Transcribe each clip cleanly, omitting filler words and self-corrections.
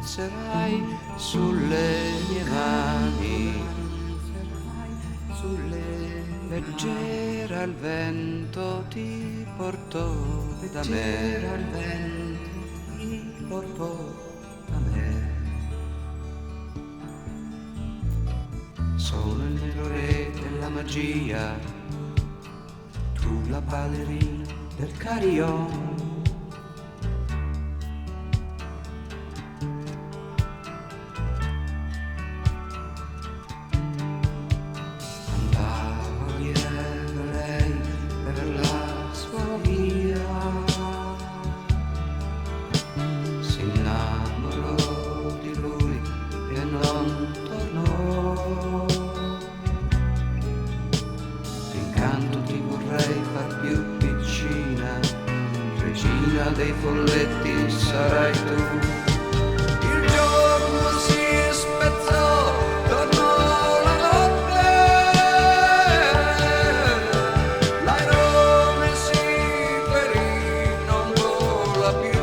alzerai sulle mie mani, leggera il vento ti portò da me, sono il nero re della magia, tu la ballerina del carillon. Dei folletti sarai tu. Il giorno si spezzò, tornò la notte, l'airone si ferì, non vola più.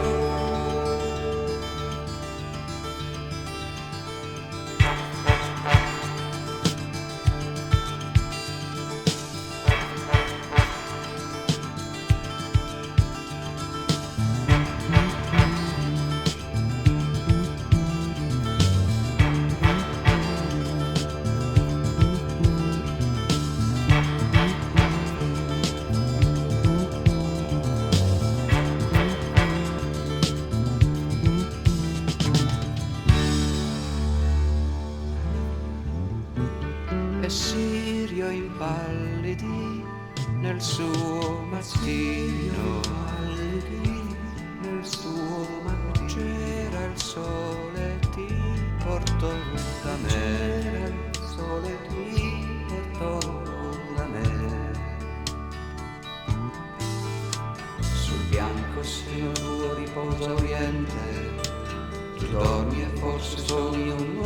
E Sirio impallidì nel suo mattino, c'era il sole ti portò da me, sul bianco seno tuo riposa oriente, tu dormi e forse sogni un